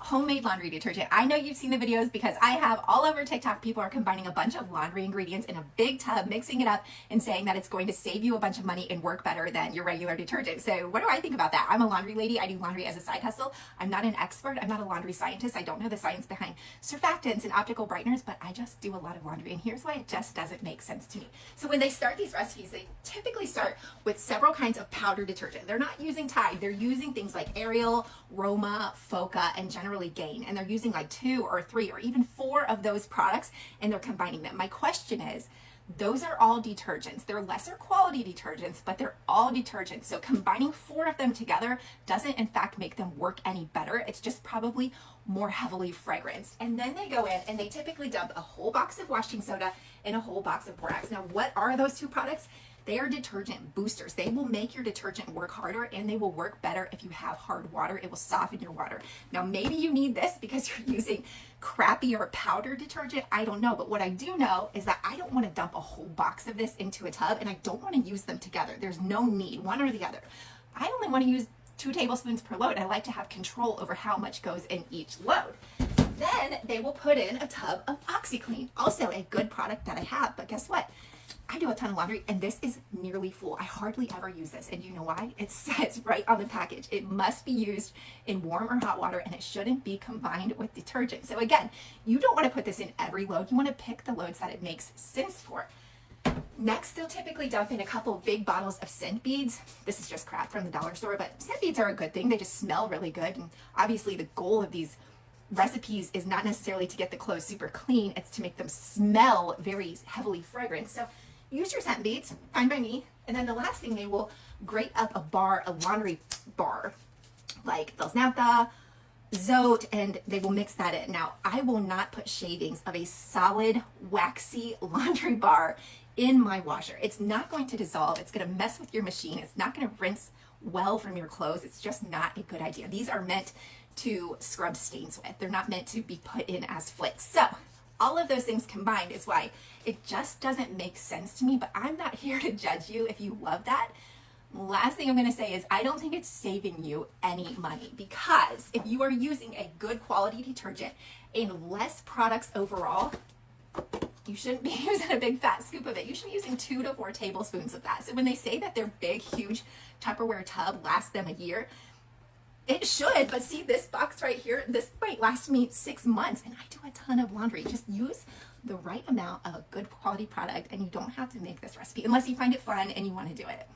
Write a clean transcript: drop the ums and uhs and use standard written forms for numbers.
homemade laundry detergent. I know you've seen the videos because I have all over TikTok. People are combining a bunch of laundry ingredients in a big tub, mixing it up and saying that it's going to save you a bunch of money and work better than your regular detergent. So what do I think about that? I'm a laundry lady. I do laundry as a side hustle. I'm not an expert. I'm not a laundry scientist. I don't know the science behind surfactants and optical brighteners, but I just do a lot of laundry, and here's why it just doesn't make sense to me. So when they start these recipes, they typically start with several kinds of powder detergent. They're not using Tide. They're using things like Ariel, Roma, Foca, and generally Gain, and they're using like 2 or 3 or even 4 of those products, and they're combining them. My question is, those are all detergents. They're lesser quality detergents, but they're all detergents. So combining 4 of them together doesn't in fact make them work any better. It's just probably more heavily fragranced. And then they go in and they typically dump a whole box of washing soda and a whole box of borax. Now, what are those 2 products? They are detergent boosters. They will make your detergent work harder, and they will work better if you have hard water. It will soften your water. Now, maybe you need this because you're using crappier powder detergent. I don't know. But what I do know is that I don't want to dump a whole box of this into a tub, and I don't want to use them together. There's no need, one or the other. I only want to use 2 tablespoons per load. I like to have control over how much goes in each load. Then they will put in a tub of OxyClean, also a good product that I have. But guess what? I do a ton of laundry, and this is nearly full. I hardly ever use this, and you know why? It says right on the package, it must be used in warm or hot water, and it shouldn't be combined with detergent. So again, you don't want to put this in every load. You want to pick the loads that it makes sense for. Next, they'll typically dump in a couple big bottles of scent beads. This is just crap from the dollar store, but scent beads are a good thing. They just smell really good, and obviously the goal of these recipes is not necessarily to get the clothes super clean. It's to make them smell very heavily fragrant. So use your scent beads, fine by me. And then the last thing, they will grate up a laundry bar, like Velznapha, Zote, and they will mix that in. Now, I will not put shavings of a solid, waxy laundry bar in my washer. It's not going to dissolve. It's going to mess with your machine. It's not going to rinse well from your clothes. It's just not a good idea. These are meant to scrub stains with. They're not meant to be put in as flakes. So all of those things combined is why it just doesn't make sense to me, but I'm not here to judge you if you love that. Last thing I'm going to say is I don't think it's saving you any money, because if you are using a good quality detergent and less products overall, you shouldn't be using a big fat scoop of it. You should be using 2 to 4 tablespoons of that. So when they say that their big, huge Tupperware tub lasts them a year, it should, but see this box right here, this might last me 6 months, and I do a ton of laundry. Just use the right amount of a good quality product, and you don't have to make this recipe unless you find it fun and you want to do it.